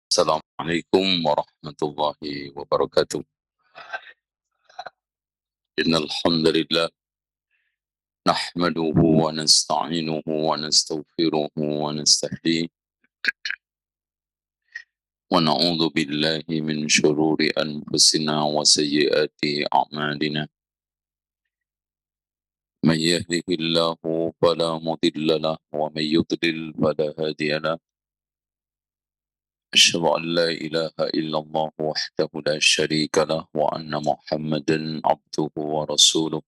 Assalamualaikum warahmatullahi wabarakatuh. Innal hamdalillah nahmaduhu wa nasta'inuhu wa nastaghfiruhu wa nastahdiih wa na'udzu billahi min shururi anfusina wa sayyiati a'malina. Man yahdihillahu fala mudilla lahu wa man yudlil fala hadiya lahu. Asyhadu an la ilaha illallah wahdahu la syarika lahu wa anna Muhammadan abduhu wa rasuluh.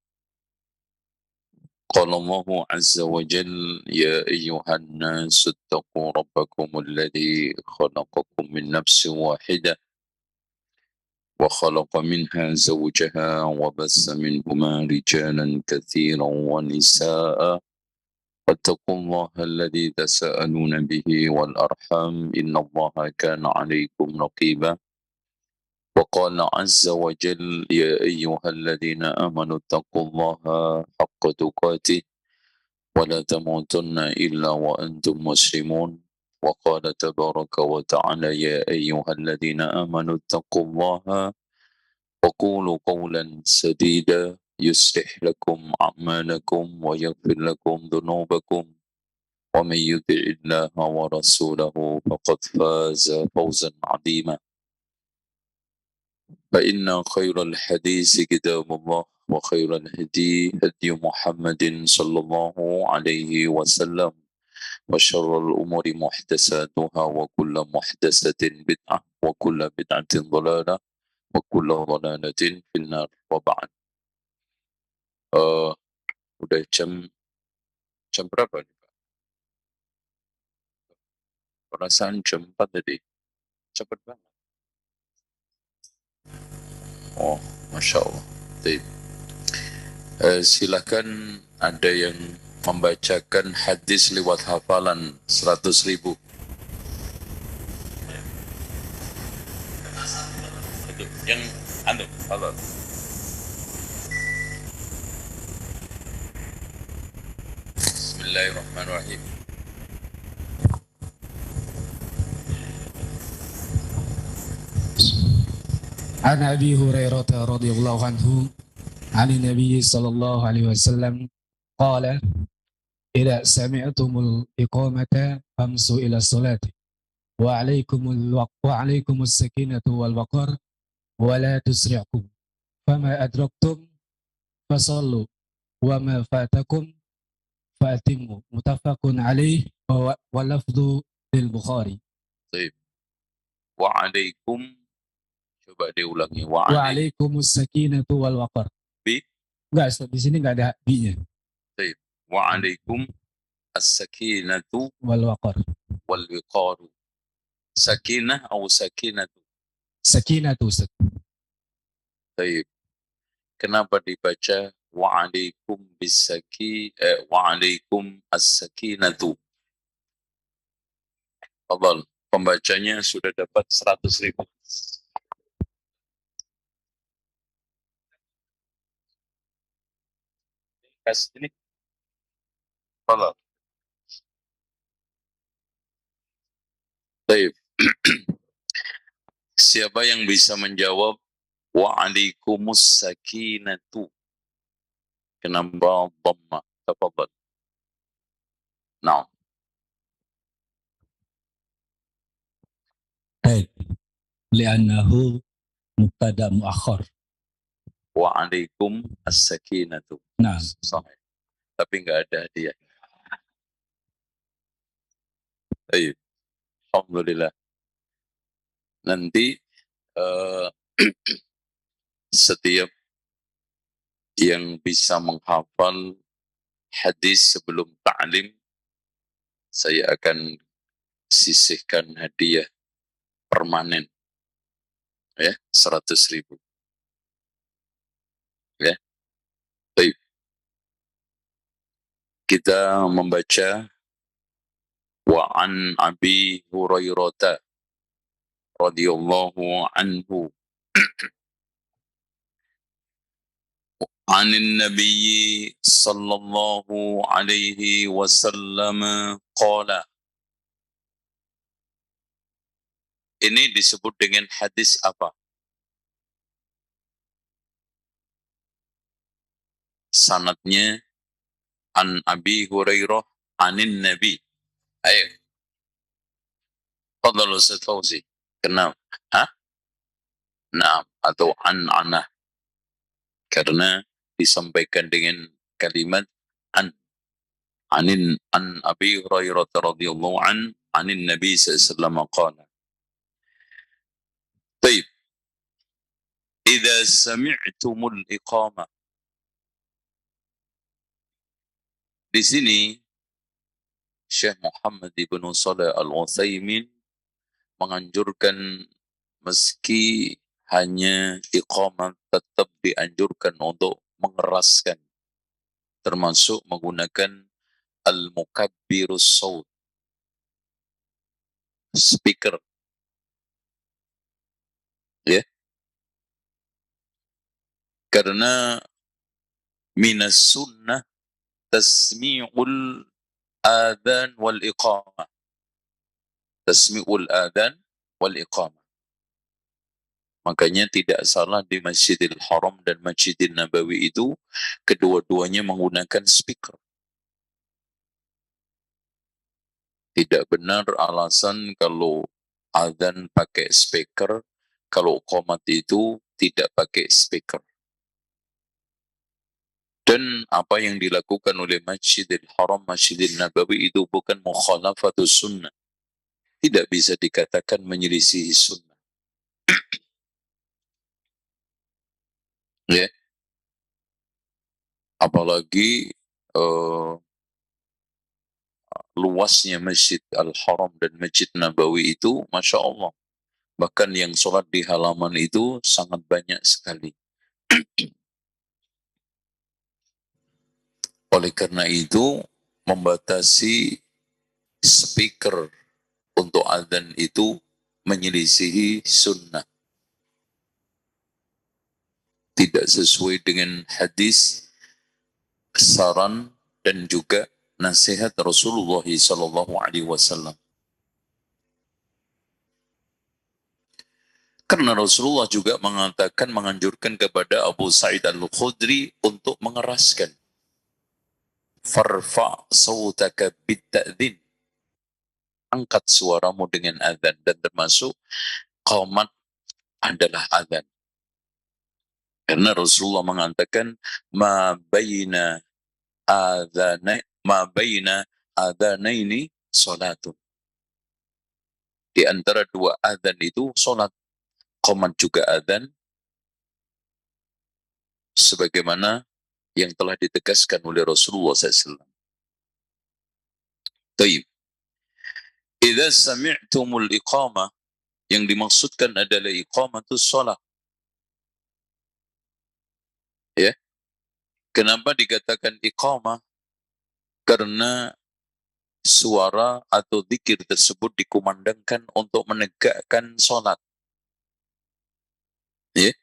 قال الله عز وجل يا أيها الناس اتقوا ربكم الذي خلقكم من نفس واحدة وخلق منها زوجها وبث منهما رجالا كثيرا ونساء واتقوا الله الذي تساءلون به والأرحام إن الله كان عليكم رقيبا. وقال عز وجل يا أيها الذين آمنوا اتقوا الله حق تقاته ولا تموتن إلا وأنتم مسلمون. وقال تبارك وتعالى يا أيها الذين آمنوا اتقوا الله وقولوا قولا سديدا يصلح لكم أعمالكم ويغفر لكم ذنوبكم ومن يطع الله ورسوله فقد فاز فوزا عظيما. فإن خير الحديث كتاب الله وخير الهدي هدي محمد صلى الله عليه وسلم وشر الأمور محدثاتها وكل محدثة بدعة وكل بدعة ضلالة وكل ضلالة في النار. وبعد. Udah jam berapa nih Pak? Perasaan jam 4 tadi. Cepet banget. Oh, Masya Allah. Baik. Silakan ada yang membacakan hadis lewat hafalan 100.000. Yang antum, hafal. Bismillahirrahmanirrahim. عن أبي هريرة رضي الله عنه عن النبي صلى الله عليه وسلم قال إذا سمعتم الإقامة فامسوا إلى الصلاة وعليكم السكينة والوقار ولا تسرعوا فما أدركتم فصلوا وما فاتكم فأتموا متفق عليه واللفظ للبخاري. طيب. وعليكم, coba diulangi. Wa'alaikumus sakinatu wal waqar. Bi? Enggak, di sini enggak ada bi-nya. Baik. Wa'alaikum as-sakinatu wal waqar. Wal wiqaru. Sakinah atau sakinatu? Sakinatu. Baik. Kenapa dibaca wa'alaikum wa'alaikum as-sakinatu? Fadhal. Pembacanya sudah dapat 100.000. Kasih ini. Fadhal. Baik. Siapa yang bisa menjawab wa'alaikumus sakinatu? Kenapa dhamma? Tafadhal. Nah. Baik. Li'annahu mubtada muakhar. Wa'alaikum as-sakinatu. Nah. Sahih. Tapi enggak ada hadiah. Baik. Alhamdulillah. Nanti setiap yang bisa menghafal hadis sebelum ta'lim, saya akan sisihkan hadiah permanen. Ya, 100.000. Ya. Baik. Kita membaca wa an Abi Hurairah radhiyallahu anhu عن النبي صلى الله عليه وسلم قال Ini disebut dengan hadis apa? Sanadnya an Abi Hurairah anin Nabi. Ayo, fadhal Ustaz Fauzi. Kenapa? Hah? Naam, atau an-anah. Karena disampaikan dengan kalimat an. An Abi Hurairah radhiyallahu anin Nabi sallallahu alaihi wasallam qala. Baik. Idza sami'tumul iqamah. Di sini Syekh Muhammad ibn Shalih Al-Utsaimin menganjurkan meski hanya iqamah tetap dianjurkan untuk mengeraskan, termasuk menggunakan al-mukabbirus saut, speaker, ya. Karena minas sunnah tasmi'ul adhan wal iqamah. Tasmi'ul adhan wal iqamah. Makanya tidak salah di Masjidil Haram dan Masjidil Nabawi itu kedua-duanya menggunakan speaker. Tidak benar alasan kalau adzan pakai speaker, kalau qomat itu tidak pakai speaker. Dan apa yang dilakukan oleh Masjidil Haram, Masjidil Nabawi itu bukan mukhalafatus sunnah. Tidak bisa dikatakan menyelisihi sunnah. Ya. Apalagi luasnya Masjid Al-Haram dan Masjid Nabawi itu, Masya Allah. Bahkan yang sholat di halaman itu sangat banyak sekali. Oleh karena itu, membatasi speaker untuk adzan itu menyelisihi sunnah. Tidak sesuai dengan hadis, saran, dan juga nasihat Rasulullah SAW. Karena Rasulullah juga mengatakan, menganjurkan kepada Abu Sa'id Al-Khudri untuk mengeraskan. Farfa' sawtaka bit-ta'dhin. Angkat suaramu dengan adzan, dan termasuk qamat adalah adzan. Karena Rasulullah mengatakan ma baina adzanaini salatun. Di antara dua adzan itu salat. Qamat juga adzan, sebagaimana yang telah ditegaskan oleh Rasulullah SAW. Taib. Idza sami'tumul iqamah, yang dimaksudkan adalah iqamatus shalah. Ya. Kenapa dikatakan iqamah? Karena suara atau zikir tersebut dikumandangkan untuk menegakkan salat. Ya.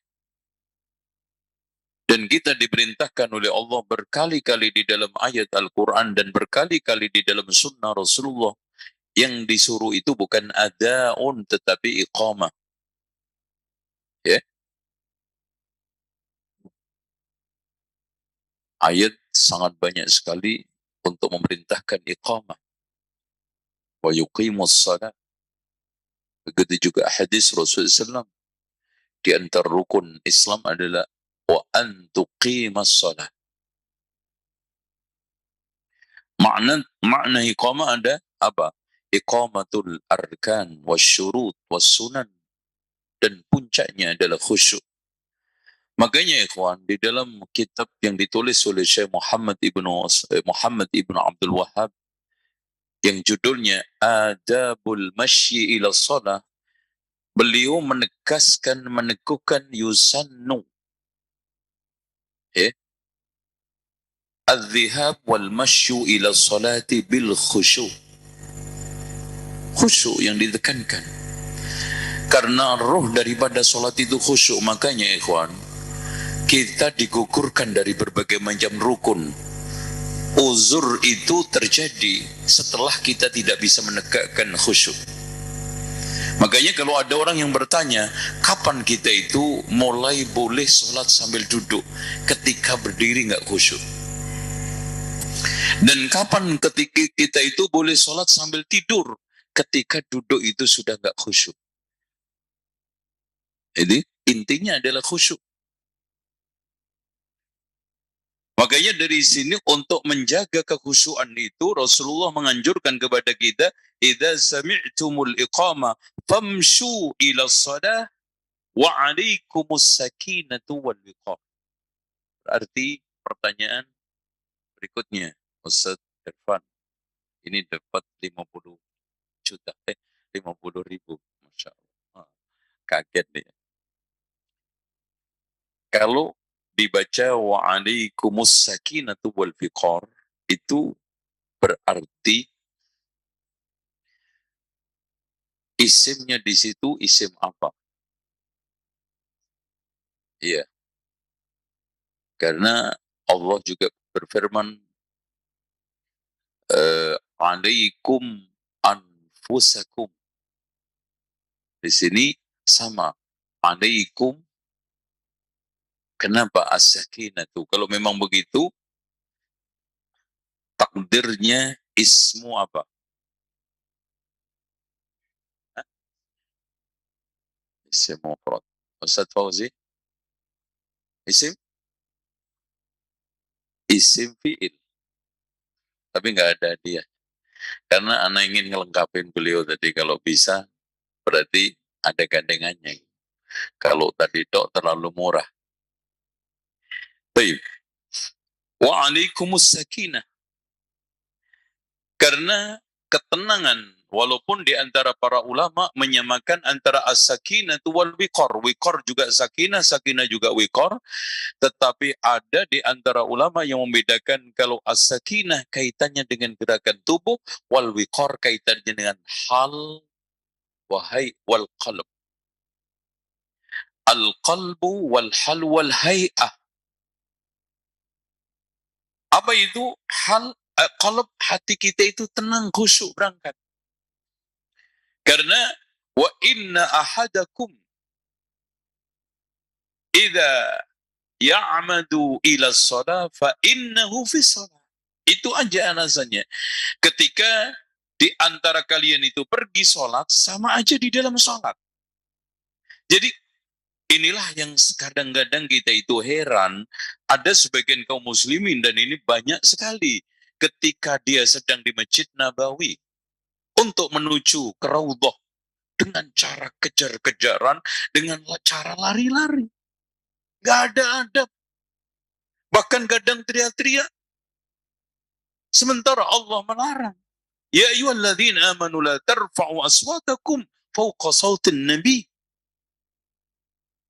Dan kita diperintahkan oleh Allah berkali-kali di dalam ayat Al-Quran dan berkali-kali di dalam sunnah Rasulullah, yang disuruh itu bukan ada'un tetapi iqamah. Ya. Ayat sangat banyak sekali untuk memerintahkan iqamah. Wa yuqimus salat. Begitu juga hadis Rasulullah SAW. Di antara rukun Islam adalah wa an tuqimas salat. Makna iqamah ada apa? Iqamatul arkan wasyurut wassunan, dan puncaknya adalah khusyuk. Makanya ikhwan, di dalam kitab yang ditulis oleh Syekh Muhammad ibn Abdul Wahhab yang judulnya Adabul Masyi ila Shalah, beliau meneguhkan yusannu al-dhihab wal masyu ila salati bil khusyuk. Khusyuk yang ditekankan. Karena roh daripada salat itu khusyuk. Makanya ikhwan, kita digugurkan dari berbagai macam rukun. Uzur itu terjadi setelah kita tidak bisa menegakkan khusyuk. Makanya kalau ada orang yang bertanya, kapan kita itu mulai boleh sholat sambil duduk? Ketika berdiri nggak khusyuk. Dan kapan ketika kita itu boleh sholat sambil tidur? Ketika duduk itu sudah nggak khusyuk. Jadi intinya adalah khusyuk. Makanya dari sini untuk menjaga kekhusyuan itu Rasulullah menganjurkan kepada kita, idza sami'tumul iqamah famshu ila shalah wa 'alaikumus sakinatu wal wiqar. Berarti pertanyaan berikutnya, Ustaz Irfan, ini dapat 50 juta, 50 ribu, Masya Allah. Kaget nih. Kalau dibaca wa 'alaikumus sakinatu wal wiqar, itu berarti isimnya di situ isim apa? Iya, karena Allah juga berfirman, alaikum anfusakum. Di sini sama, alaikum. Kenapa as-sakinatu? Kalau memang begitu, takdirnya ismu apa? Hah? Isim mufrad. Ustaz Fauzi, isim? Isim fi'il. Tapi nggak ada dia. Karena anak ingin ngelengkapin beliau tadi, kalau bisa, berarti ada gandengannya. Kalau tadi dok terlalu murah. Baik. Wa'alaikumus sakinah. Karena ketenangan, walaupun di antara para ulama menyamakan antara as-sakinah wal wiqar. Wiqar juga sakinah, sakinah juga wiqar. Tetapi ada di antara ulama yang membedakan kalau as-sakinah kaitannya dengan gerakan tubuh, wal wiqar kaitannya dengan hal, wahai, wal qalb. Al-qalbu wal hal wal hay'ah. Apa itu? Hal, qalb, hati kita itu tenang, khusyuk berangkat. Karena wa inna ahadakum idza ya'madu ila shalah fa innahu fi shalah. Itu aja alasannya. Ketika di antara kalian itu pergi sholat, sama aja di dalam sholat. Jadi inilah yang kadang-kadang kita itu heran, ada sebagian kaum muslimin, dan ini banyak sekali, ketika dia sedang di Masjid Nabawi, untuk menuju ke Raudhah, dengan cara kejar-kejaran, dengan cara lari-lari. Gak ada adab. Bahkan kadang teriak-teriak. Sementara Allah melarang. Ya ayyuhalladzina amanu la tarfa'u aswatakum fawqa sautin nabi.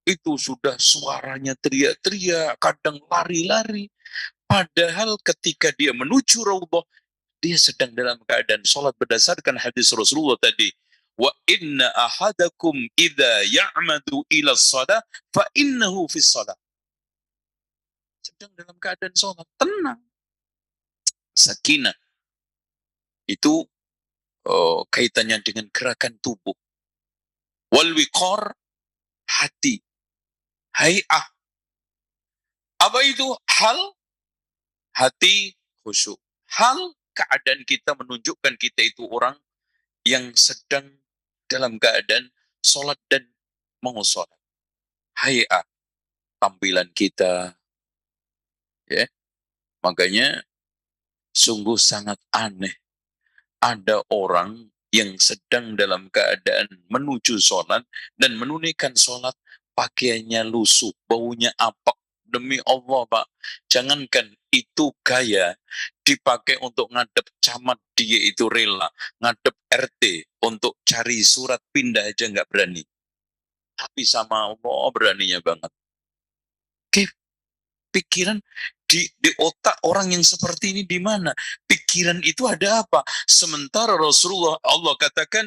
Itu sudah suaranya teriak-teriak, kadang lari-lari. Padahal ketika dia menuju Raudhah, dia sedang dalam keadaan sholat berdasarkan hadis Rasulullah tadi. Wa inna ahadakum idza ya'madu ila shalah fa innahu fi shalah. Sedang dalam keadaan sholat, tenang. Sakinah. Itu kaitannya dengan gerakan tubuh. Wal wiqar, hati. Hay'ah. Apa itu? Hal, hati, khusyuk. Hal, keadaan kita menunjukkan kita itu orang yang sedang dalam keadaan sholat dan mau sholat. Hay'ah, tampilan kita. Ya, makanya sungguh sangat aneh. Ada orang yang sedang dalam keadaan menuju sholat dan menunaikan sholat, pakaiannya lusuh, baunya apek. Demi Allah, Pak, jangankan itu gaya, dipakai untuk ngadep camat, dia itu rela. Ngadep RT, untuk cari surat pindah aja nggak berani. Tapi sama Allah beraninya banget. Oke, pikiran di otak orang yang seperti ini di mana? Pikiran itu ada apa? Sementara Rasulullah, Allah katakan,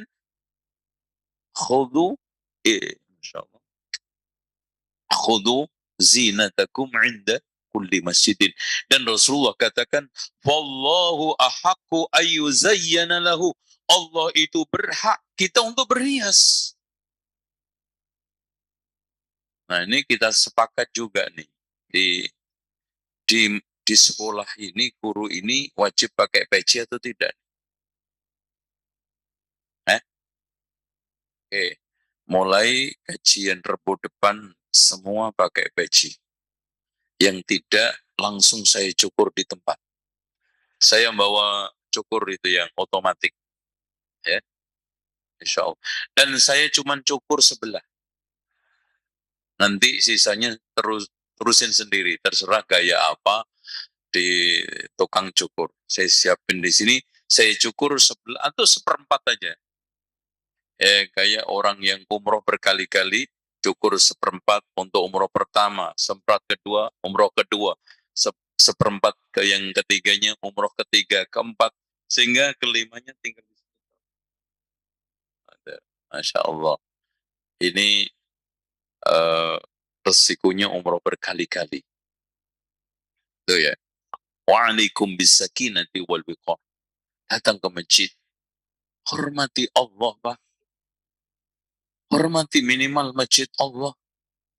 khudhu, insyaallah, khudhu zinatakum inda kulli masjidin. Dan Rasulullah katakan, wallahu ahaqqu ayyuzayyana lahu. Allah itu berhak kita untuk berhias. Nah, ini kita sepakat juga nih. Di sekolah ini, guru ini wajib pakai peci atau tidak? Oke. Mulai kajian Rebo depan semua pakai peci. Yang tidak langsung saya cukur di tempat. Saya bawa cukur itu yang otomatis, ya, insya Allah. Dan saya cuma cukur sebelah. Nanti sisanya terusin sendiri, terserah gaya apa di tukang cukur. Saya siapin di sini, saya cukur sebelah atau seperempat aja. Kayak orang yang umroh berkali-kali, cukur seperempat untuk umroh pertama, seperempat kedua, umroh kedua, seperempat ke yang ketiganya, umroh ketiga, keempat, sehingga kelimanya tinggal di situ. Masya Allah. Ini resikonya umroh berkali-kali. Itu ya. Wa'alaikum bisakinati wal wiqar. Datang ke masjid. Hormati Allah, Pak. Hormati minimal masjid Allah.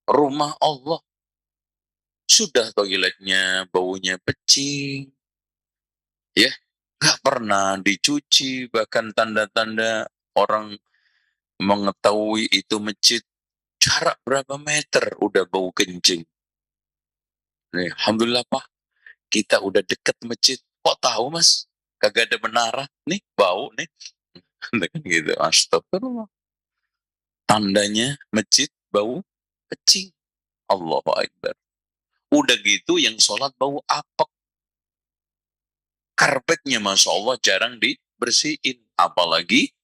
Rumah Allah. Sudah toiletnya baunya pecing. Ya, nggak pernah dicuci. Bahkan tanda-tanda orang mengetahui itu masjid. Jarak berapa meter udah bau kencing. Nih, alhamdulillah, Pak. Kita udah deket masjid. Kok tahu, Mas? Kagak ada menara. Nih, bau nih. Gitu. Astagfirullah. Tandanya masjid bau kecing. Allahu Akbar. Udah gitu yang sholat bau apek. Karpetnya Masya Allah jarang dibersihin. Apalagi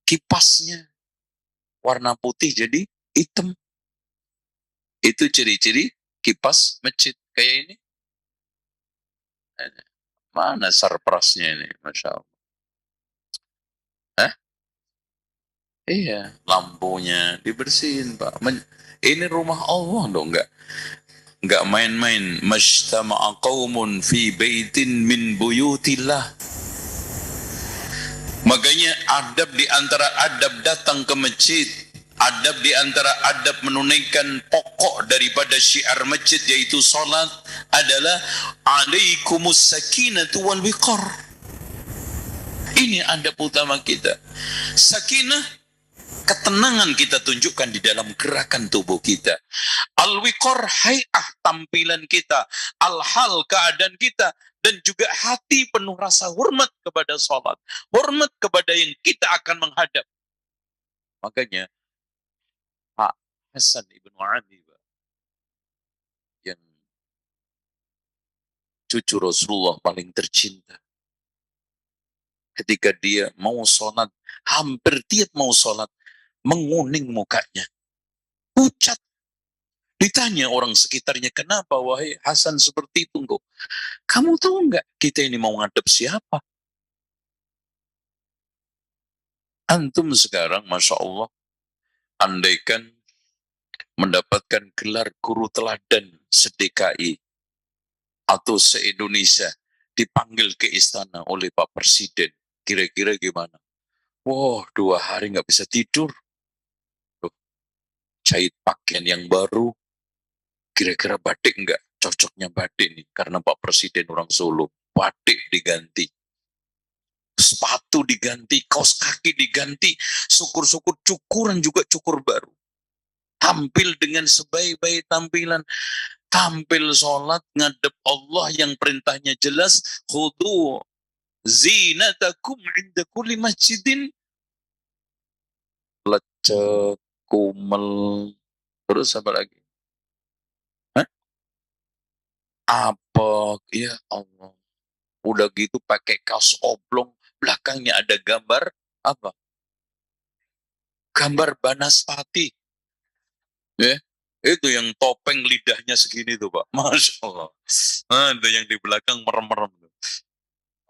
kipasnya. Warna putih jadi hitam. Itu ciri-ciri kipas masjid. Kayak ini. Mana sarprasnya ini? Masya Allah. Hah? Iya, lampunya dibersihin, Pak. Ini rumah Allah dong, enggak main-main. Majtama'a qaumun fi baitin min buyutillah. Makanya adab di antara adab datang ke masjid, adab di antara adab menunaikan pokok daripada syiar masjid yaitu salat adalah alaikumus sakinatu wal wiqar. Ini adab utama kita. Sakinah, ketenangan kita tunjukkan di dalam gerakan tubuh kita. Al-wiqar, hay'ah tampilan kita. Al-hal, keadaan kita. Dan juga hati penuh rasa hormat kepada sholat. Hormat kepada yang kita akan menghadap. Makanya, Pak Hasan ibn Ali, yang cucu Rasulullah paling tercinta. Ketika dia mau sholat, hampir tiap mau sholat, menguning mukanya. Pucat. Ditanya orang sekitarnya, kenapa wahai Hasan seperti itu engkau? Kamu tahu enggak kita ini mau ngadep siapa? Antum sekarang, Masya Allah, andaikan mendapatkan gelar guru teladan se-DKI atau se-Indonesia, dipanggil ke istana oleh Pak Presiden, kira-kira gimana? Wah, 2 hari nggak bisa tidur. Jahit pakaian yang baru, kira-kira batik enggak? Cocoknya batik nih, karena Pak Presiden orang Solo. Batik diganti. Sepatu diganti, kaos kaki diganti, syukur-syukur cukuran juga cukur baru. Tampil dengan sebaik-baik tampilan. Tampil sholat, ngadep Allah yang perintahnya jelas. Khudu zinatakum inda kulli masjidin. Lecek, kumel, terus apa lagi? Apa? Ya Allah. Udah gitu pakai kaos oblong, belakangnya ada gambar apa? Gambar Banaspati. Ya, itu yang topeng lidahnya segini tuh, Pak. Masya Allah. Ada yang di belakang merem-merem.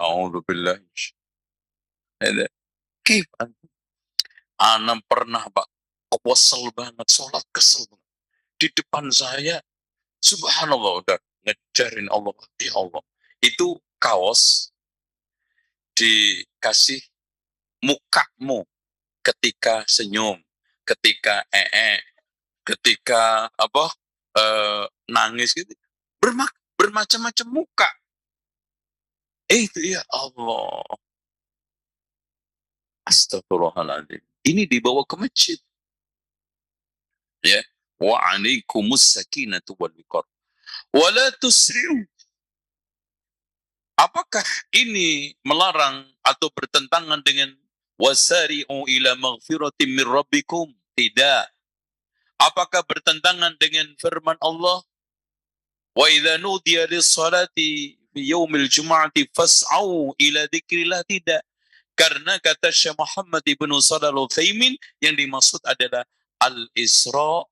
Alhamdulillah. Kayak Ana pernah, Pak, kesel banget, sholat kesel banget. Di depan saya, subhanallah, udah ngejarin Allah, ya Allah. Itu kaos dikasih mukamu ketika senyum, ketika ketika nangis gitu. Bermacam-macam muka. Itu ya Allah. Astagfirullahaladzim. Ini dibawa ke masjid. Ya. Wa alaikumus sakinatu wal wiqar. Wa la tusri'u. Apakah ini melarang atau bertentangan dengan wasari'u ila maghfiratin min rabbikum? Tidak. Apakah bertentangan dengan firman Allah? Wa idza nudiya lis-salati fi yaumil jum'ati fas'au ila dzikrillah? Tidak. Karena kata Syekh Muhammad ibnu Shalih Al-Utsaimin yang dimaksud adalah al-isra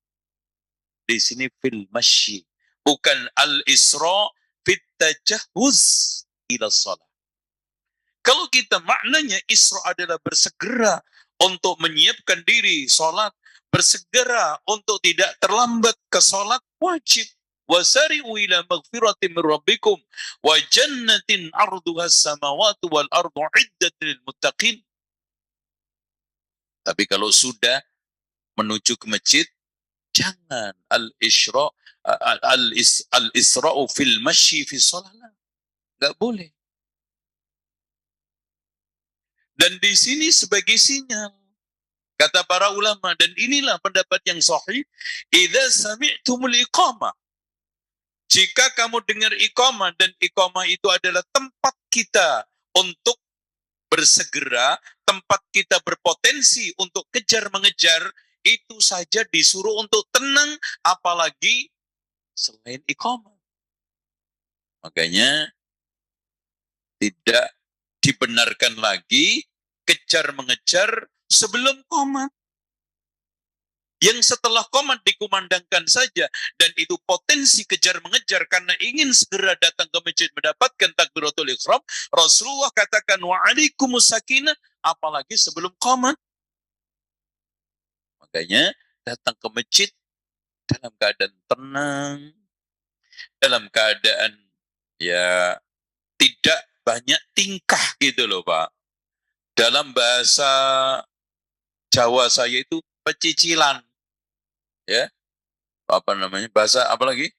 di sini fil masyi, bukan al-isra fit tajahhuz ila shalah. Kalau kita maknanya isra adalah bersegera untuk menyiapkan diri salat, bersegera untuk tidak terlambat ke salat wajib. Wasari'u ila maghfiratin min rabbikum wa jannatin 'arduha as-samawati wal ardu 'iddat lil muttaqin. Tapi kalau sudah menuju ke masjid, jangan al-isra'u fil masyi fi shalah. Enggak boleh. Dan di sini sebagai sinyal, kata para ulama, dan inilah pendapat yang sahih, idza sami'tumul iqamah, jika kamu dengar iqamah, dan iqamah itu adalah tempat kita untuk bersegera, tempat kita berpotensi untuk kejar mengejar, itu saja disuruh untuk tenang, apalagi selain iqamah. Makanya tidak dibenarkan lagi kejar mengejar sebelum qomat. Yang setelah qomat dikumandangkan saja, dan itu potensi kejar mengejar karena ingin segera datang ke masjid mendapatkan takbiratul ihram. Rasulullah katakan wa alaikumus sakinah, apalagi sebelum qomat. Makanya datang ke masjid dalam keadaan tenang, dalam keadaan ya tidak banyak tingkah gitu loh Pak. Dalam bahasa Jawa saya itu pecicilan, ya, apa namanya, bahasa apa lagi,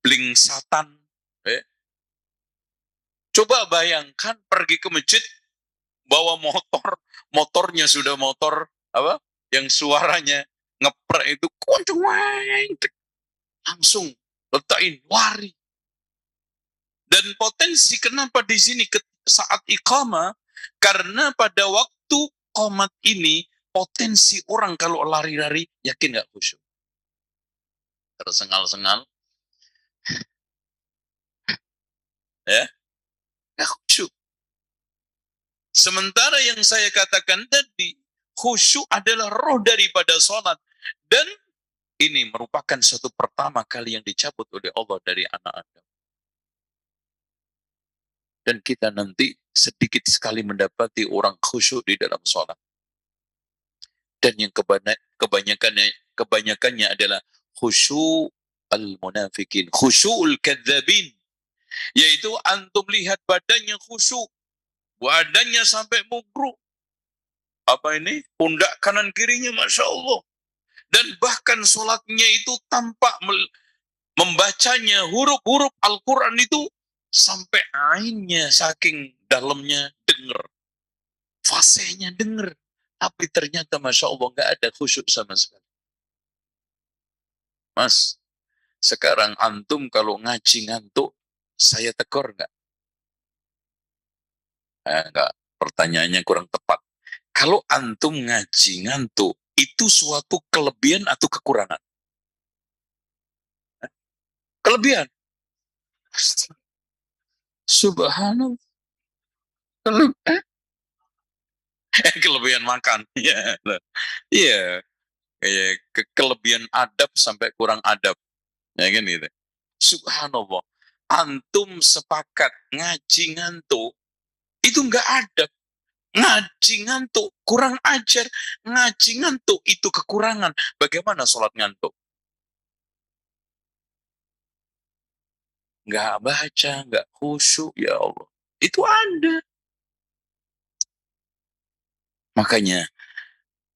blingsatan, ya. Coba bayangkan pergi ke masjid bawa motornya sudah motor apa, yang suaranya ngeprek itu kuncung, langsung letakin lari. Dan potensi kenapa di sini saat iqamah, karena pada waktu qomat ini potensi orang kalau lari-lari yakin nggak khusyuk, tersengal-sengal, ya nggak khusyuk. Sementara yang saya katakan tadi, khusyuk adalah roh daripada sholat, dan ini merupakan satu pertama kali yang dicabut oleh Allah dari anak Adam. Dan kita nanti sedikit sekali mendapati orang khusyuk di dalam sholat. Dan yang kebanyakannya adalah khusyuk al-munafikin, khusyukul kadzabin, yaitu antum lihat badannya khusyuk, badannya sampai mubruk. Apa ini? Pundak kanan kirinya Masya Allah. Dan bahkan sholatnya itu tampak membacanya huruf-huruf Al-Quran itu sampai ainnya saking dalamnya denger, fasenya denger. Tapi ternyata Masya Allah nggak ada khusyuk sama sekali. Mas, sekarang antum kalau ngaji ngantuk, saya tegur nggak? Nggak, pertanyaannya kurang tepat. Kalau antum ngaji ngantuk, itu suatu kelebihan atau kekurangan? Kelebihan. Subhanallah. Kelebihan makan. Iya. Iya. Kelebihan adab sampai kurang adab. Ya kan gitu. Subhanallah. Antum sepakat ngaji ngantuk, itu nggak adab. Ngaji ngantuk, kurang ajar. Ngaji ngantuk, itu kekurangan. Bagaimana sholat ngantuk? Nggak baca, nggak khusyuk, ya Allah. Itu ada. Makanya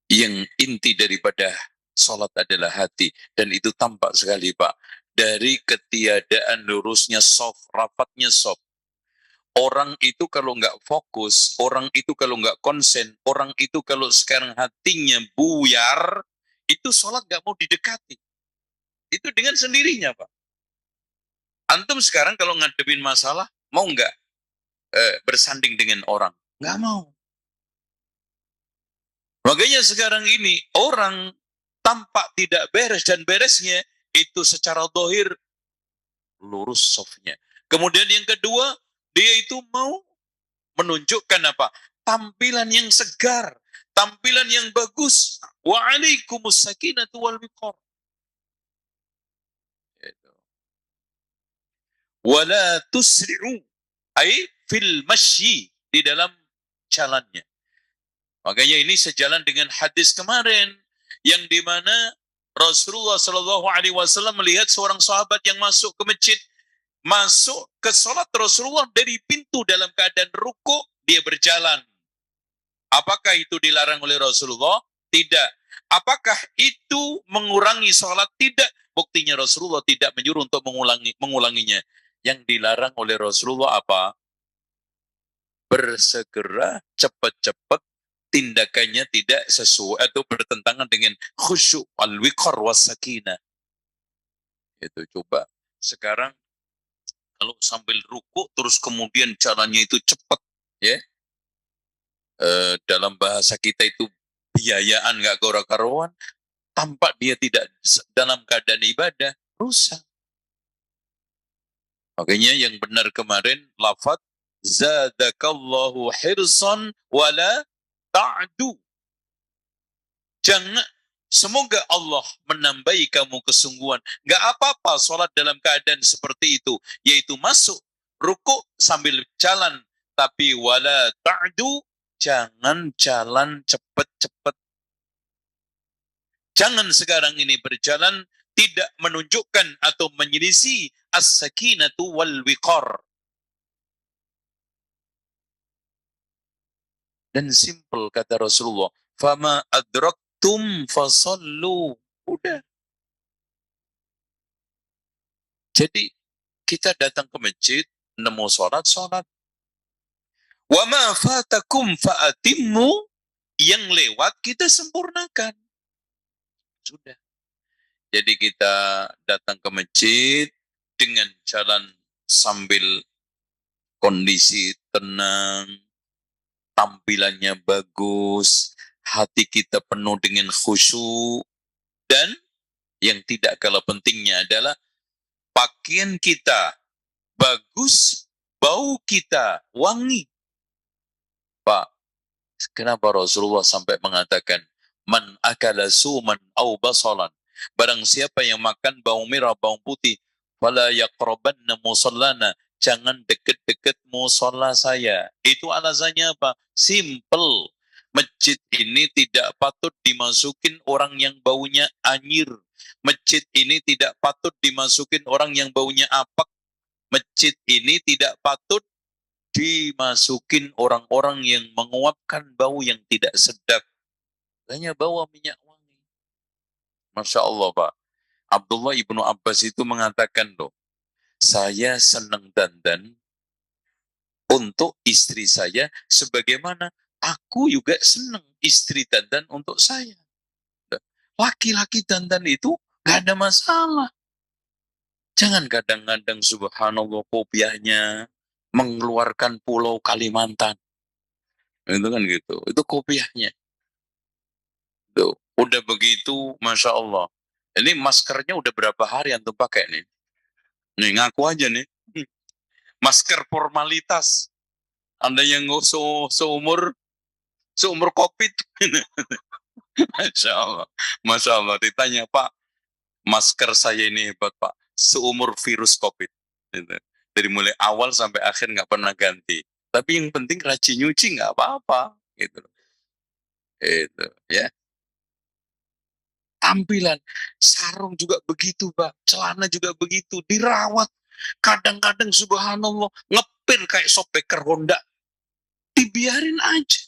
yang inti daripada sholat adalah hati. Dan itu tampak sekali Pak. Dari ketiadaan lurusnya soft, rapatnya soft. Orang itu kalau nggak fokus, orang itu kalau nggak konsen, orang itu kalau sekarang hatinya buyar, itu sholat nggak mau didekati. Itu dengan sendirinya Pak. Antum sekarang kalau ngadepin masalah, mau nggak bersanding dengan orang? Nggak mau. Makanya sekarang ini orang tampak tidak beres dan beresnya itu secara dohir lurus softnya. Kemudian yang kedua, dia itu mau menunjukkan apa? Tampilan yang segar, tampilan yang bagus. Wa'alaikumus sakinatu wal wiqar. Wala tusri'u ay fil masyi, di dalam jalannya. Makanya ini sejalan dengan hadis kemarin yang di mana Rasulullah Shallallahu Alaihi Wasallam melihat seorang sahabat yang masuk ke masjid, masuk ke sholat Rasulullah dari pintu dalam keadaan ruku, dia berjalan. Apakah itu dilarang oleh Rasulullah? Tidak. Apakah itu mengurangi sholat? Tidak. Buktinya Rasulullah tidak menyuruh untuk mengulanginya. Yang dilarang oleh Rasulullah apa? Bersegera, cepat-cepat, tindakannya tidak sesuai atau bertentangan dengan khusyuk al-wiqar was-sakinah. Itu coba sekarang kalau sambil ruku terus kemudian jalannya itu cepat, ya. Dalam bahasa kita itu biayaan nggak karu-karuan, tampak dia tidak dalam keadaan ibadah, rusak. Makanya yang benar kemarin lafaz zadakallahu hirsan wala ta'du. Jangan, semoga Allah menambahi kamu kesungguhan. Gak apa-apa sholat dalam keadaan seperti itu, yaitu masuk ruku sambil jalan, tapi wala ta'du, jangan jalan cepat-cepat. Jangan sekarang ini berjalan tidak menunjukkan atau menyelisih as-sakinatu wal wiqar. Dan simple kata Rasulullah, fama adraktum fasallu. Udah. Jadi kita datang ke masjid, nemu sholat. Wa ma fatakum fa'atimmu, yang lewat kita sempurnakan. Sudah. Jadi kita datang ke masjid dengan jalan sambil kondisi tenang, tampilannya bagus, hati kita penuh dengan khusyuk, dan yang tidak kalah pentingnya adalah pakaian kita bagus, bau kita wangi. Pak, kenapa Rasulullah sampai mengatakan man akala suman au basalan, barang siapa yang makan bawang merah, bawang putih, fala yaqrabanna musallana, jangan deket-deket musola saya. Itu alasannya apa? Simple. Masjid ini tidak patut dimasukin orang yang baunya anyir. Masjid ini tidak patut dimasukin orang yang baunya apak. Masjid ini tidak patut dimasukin orang-orang yang menguapkan bau yang tidak sedap. Hanya bawa minyak wangi. Masya Allah Pak. Abdullah ibnu Abbas itu mengatakan loh, saya senang dandan untuk istri saya sebagaimana aku juga senang istri dandan untuk saya. Laki-laki dandan itu gak ada masalah. Jangan kadang-kadang subhanallah kopiahnya mengeluarkan pulau Kalimantan. Itu kan gitu. Itu kopiahnya. Tuh. Udah begitu, Masya Allah. Ini maskernya udah berapa hari antum pakai nih? Nih ngaku aja nih. Masker formalitas. Anda yang seumur COVID. Masya Allah. Masya Allah. Ditanya, Pak, masker saya ini hebat, Pak. Seumur virus COVID. Gitu. Dari mulai awal sampai akhir nggak pernah ganti. Tapi yang penting rajin nyuci nggak apa-apa. Gitu. Itu, ya. Tampilan, sarung juga begitu, Pak. Celana juga begitu. Dirawat. Kadang-kadang subhanallah ngepir kayak sopeker Honda. Dibiarin aja.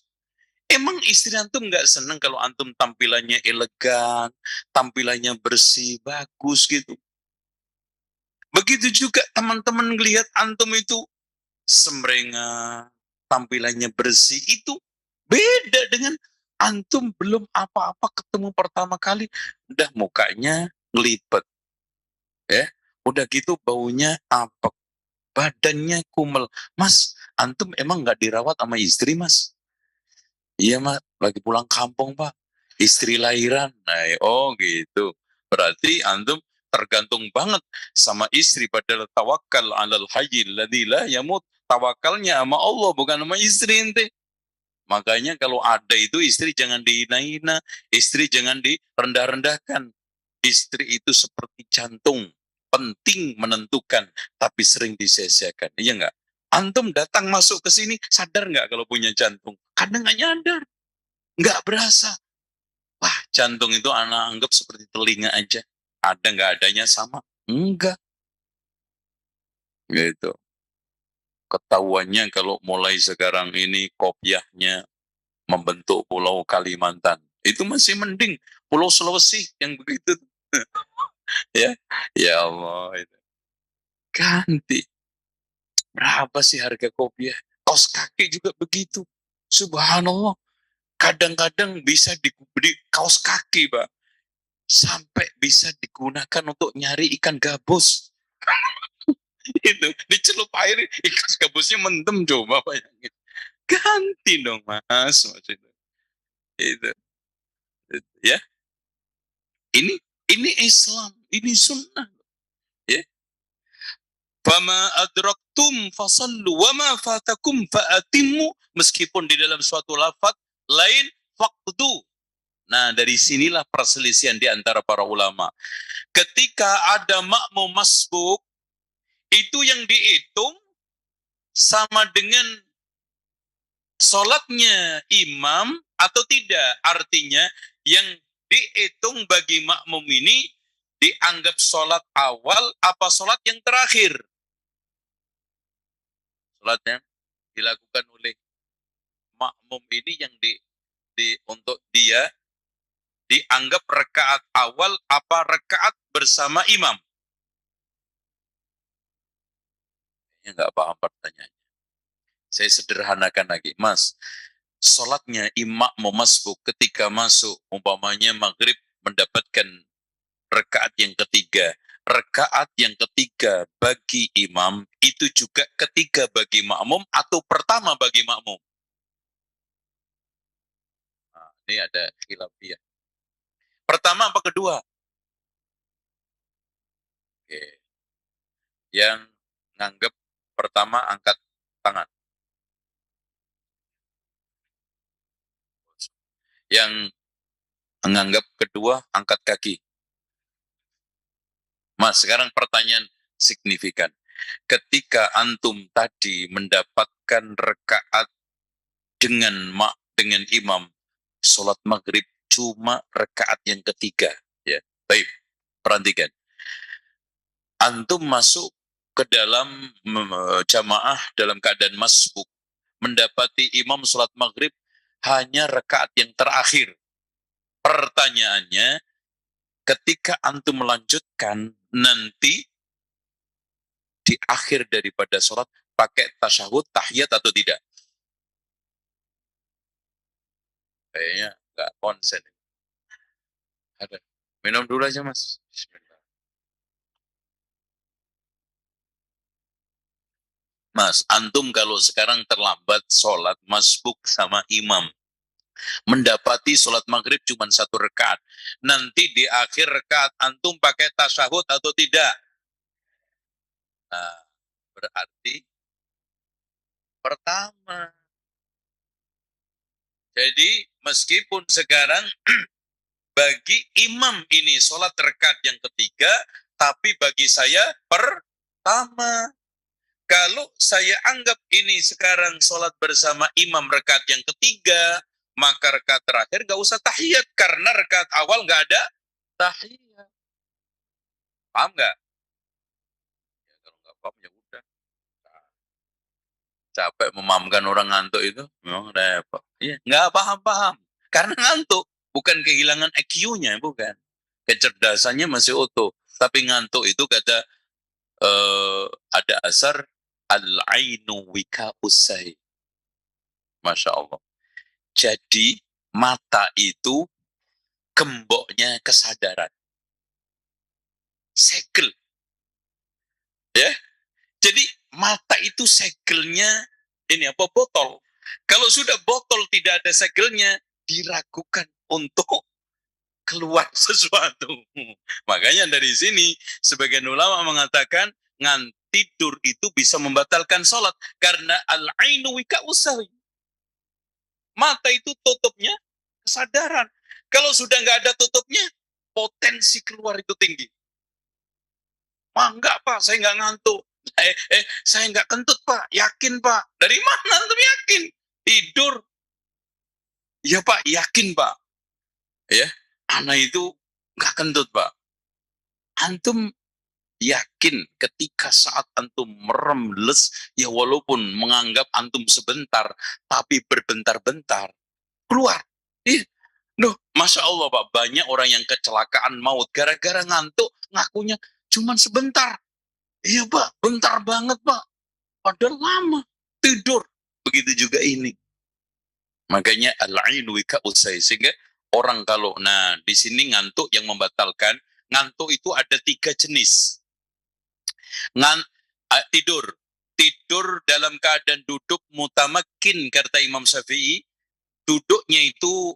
Emang istri antum nggak senang kalau antum tampilannya elegan, tampilannya bersih, bagus gitu. Begitu juga teman-teman ngelihat antum itu semrenga, tampilannya bersih, itu beda dengan antum belum apa-apa ketemu pertama kali, udah mukanya ngelipet, ya. Udah gitu baunya apek, badannya kumel. Mas, antum emang nggak dirawat sama istri, Mas? Iya, Mas, lagi pulang kampung, Pak. Istri lahiran. Nah, oh gitu. Berarti antum tergantung banget sama istri, padahal tawakal 'alal hayyil ladzi la yamut. Tawakalnya sama Allah bukan sama istri ente. Makanya kalau ada itu istri jangan dihina-hina, istri jangan direndah-rendahkan. Istri itu seperti jantung, penting menentukan, tapi sering disia-siakan. Iya nggak? Antum datang masuk ke sini, sadar nggak kalau punya jantung? Kadang nggak nyadar, nggak berasa. Wah, jantung itu anak anggap seperti telinga aja. Ada nggak adanya sama? Enggak. Gitu. Ketahuannya kalau mulai sekarang ini kopiahnya membentuk Pulau Kalimantan. Itu masih mending. Pulau Sulawesi yang begitu. Ya, ya Allah. Itu. Ganti. Berapa sih harga kopiah? Kaos kaki juga begitu. Subhanallah. Kadang-kadang bisa dibeli kaos kaki, Pak. Sampai bisa digunakan untuk nyari ikan gabus. Itu dicelup air, ikan gabusnya mendem, coba bayangin. Ganti dong, Mas. Maksudnya. Itu. Ya, ini Islam, ini sunnah. Ya. Fama adraktum fasallu wa ma fatakum fa'atimmu, meskipun di dalam suatu lafaz lain faqdu. Nah, dari sinilah perselisihan di antara para ulama. Ketika ada makmum masbuk, itu yang dihitung sama dengan sholatnya imam atau tidak. Artinya yang dihitung bagi makmum ini dianggap sholat awal apa sholat yang terakhir. Sholat yang dilakukan oleh makmum ini yang untuk dia dianggap rakaat awal apa rakaat bersama imam. Ya nggak paham pertanyaannya. Saya sederhanakan lagi, Mas. Sholatnya imam masbuk ketika masuk, umpamanya maghrib mendapatkan rakaat yang ketiga. Rakaat yang ketiga bagi imam itu juga ketiga bagi makmum atau pertama bagi makmum. Nah, ini ada khilafiyah. Pertama apa kedua? Oke. Yang nganggap pertama angkat tangan. Yang menganggap kedua angkat kaki. Mas, sekarang pertanyaan signifikan. Ketika antum tadi mendapatkan rekaat dengan imam, sholat maghrib cuma rekaat yang ketiga. Ya, baik. Perhatikan. Antum masuk ke dalam jamaah dalam keadaan masbuk, mendapati imam sholat maghrib hanya rekaat yang terakhir. Pertanyaannya, ketika antum melanjutkan nanti di akhir daripada sholat pakai tasyahud, tahiyat atau tidak? Kayaknya nggak konsen. Ada. Minum dulu aja, Mas. Bismillah. Mas, antum kalau sekarang terlambat sholat masbuk sama imam, mendapati sholat maghrib cuma satu rakaat, nanti di akhir rakaat antum pakai tasyahud atau tidak? Nah, berarti pertama. Jadi meskipun sekarang bagi imam ini sholat rakaat yang ketiga, tapi bagi saya pertama. Kalau saya anggap ini sekarang sholat bersama imam rakaat yang ketiga, maka rakaat terakhir gak usah tahiyat, karena rakaat awal gak ada tahiyat. Paham gak? Ya, kalau gak paham ya udah. Capek memahamkan orang ngantuk itu memang repot. Iya, nggak paham-paham. Karena ngantuk, bukan kehilangan IQ-nya, bukan. Kecerdasannya masih utuh. Tapi ngantuk itu kata ada asar al-ainu wika usai. Masya Allah. Jadi mata itu gemboknya kesadaran. Segel. Ya. Jadi mata itu segelnya ini apa botol. Kalau sudah botol tidak ada segelnya, diragukan untuk keluar sesuatu. Makanya dari sini sebagian ulama mengatakan tidur itu bisa membatalkan sholat karena al-ainu wika usai. Mata itu tutupnya kesadaran. Kalau sudah nggak ada tutupnya, potensi keluar itu tinggi. Enggak Pak, saya nggak ngantuk. Saya nggak kentut Pak, yakin Pak. Dari mana antum yakin? Tidur. Ya Pak, yakin Pak. Ya, anak itu nggak kentut Pak. Antum yakin ketika saat antum merem ya walaupun menganggap antum sebentar, tapi berbentar-bentar keluar. Duh, Masya Allah Pak, banyak orang yang kecelakaan maut gara-gara ngantuk, ngakunya cuman sebentar. Iya Pak, bentar banget Pak. Padahal lama tidur. Begitu juga ini. Makanya al-ainu wika usai. Sehingga orang kalau, di sini ngantuk yang membatalkan, ngantuk itu ada 3 jenis. Tidur. Tidur dalam keadaan duduk mutamakin, kata Imam Syafi'i. Duduknya itu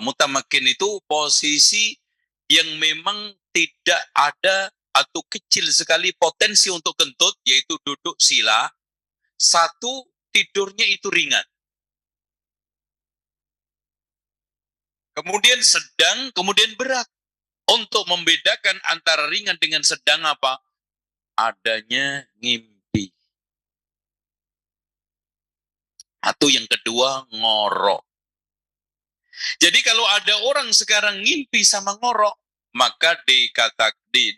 mutamakin itu posisi yang memang tidak ada atau kecil sekali potensi untuk kentut, yaitu duduk sila. 1, tidurnya itu ringan. Kemudian sedang, kemudian berat. Untuk membedakan antara ringan dengan sedang apa? Adanya ngimpi. Atau yang kedua, ngorok. Jadi kalau ada orang sekarang ngimpi sama ngorok, maka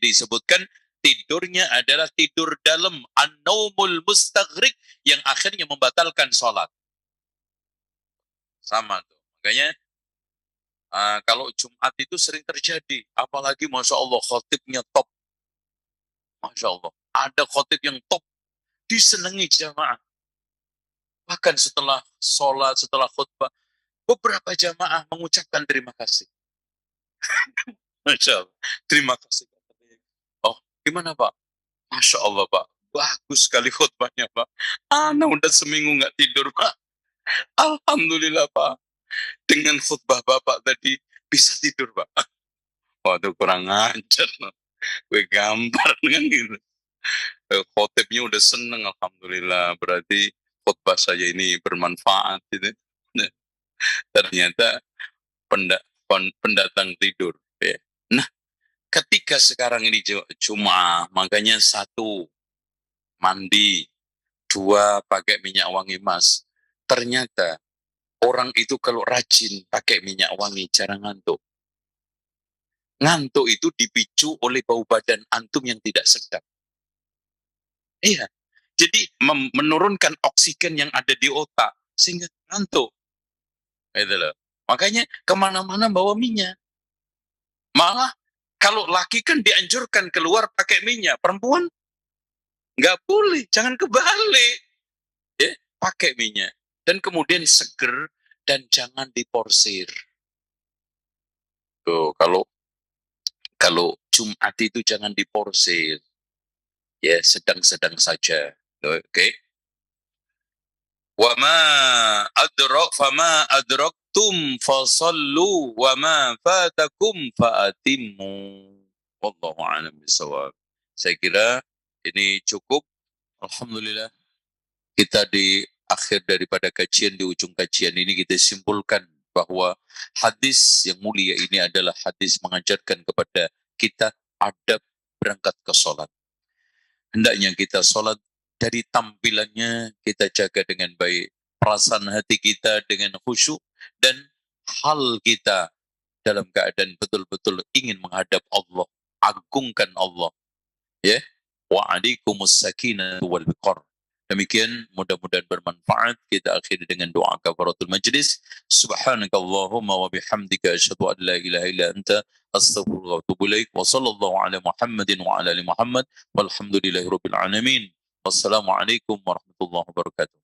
disebutkan tidurnya adalah tidur dalam an-naumul mustaghriq yang akhirnya membatalkan sholat. Sama tuh. Makanya kalau Jumat itu sering terjadi, apalagi Masya Allah khotibnya top. Masya Allah, ada khotib yang top, disenangi jamaah. Bahkan setelah sholat, setelah khutbah, beberapa jamaah mengucapkan terima kasih. Masya Allah, terima kasih. Oh, gimana Pak? Masya Allah Pak, bagus sekali khutbahnya Pak. Ana udah seminggu nggak tidur Pak. Alhamdulillah Pak, dengan khutbah Bapak tadi bisa tidur Pak. Waduh kurang ajar. Gue gambar kan gitu. Khotibnya udah seneng Alhamdulillah. Berarti khutbah saya ini bermanfaat gitu. Ternyata pendatang tidur. Ya. Nah, ketika sekarang ini Jumat, makanya 1, mandi, 2, pakai minyak wangi emas. Ternyata orang itu kalau rajin pakai minyak wangi jarang ngantuk. Ngantuk itu dipicu oleh bau badan antum yang tidak sedap. Iya. Jadi menurunkan oksigen yang ada di otak sehingga ngantuk. Itu loh. Makanya kemana-mana bawa minyak. Malah kalau laki kan dianjurkan keluar pakai minyak, perempuan nggak boleh, jangan kebalik. Ya, pakai minyak dan kemudian seger dan jangan diporsir. Tuh, kalau Jumat itu jangan diporsir. Ya, sedang-sedang saja. Oke. Okay? Wa ma fama adraktum fasallu wa ma fatakum faatimmu. Wallahu a'lam bishawab. Saya kira ini cukup. Alhamdulillah kita di akhir daripada kajian, di ujung kajian ini kita simpulkan bahwa hadis yang mulia ini adalah hadis mengajarkan kepada kita adab berangkat ke sholat. Hendaknya kita sholat dari tampilannya kita jaga dengan baik, perasaan hati kita dengan khusyuk, dan hal kita dalam keadaan betul-betul ingin menghadap Allah, agungkan Allah. Ya, wa'alaikumus sakinah wal wiqar. Demikian mudah-mudahan bermanfaat. Kita akhiri dengan doa kafaratul majlis. Subhanakallahumma wa bihamdika asyhadu an la ilaha illa anta astaghfiruka wa atubu ilaik. Wa sallallahu ala Muhammadin wa ala ali Muhammad walhamdulillahi rabbil alamin. Wassalamualaikum warahmatullahi wabarakatuh.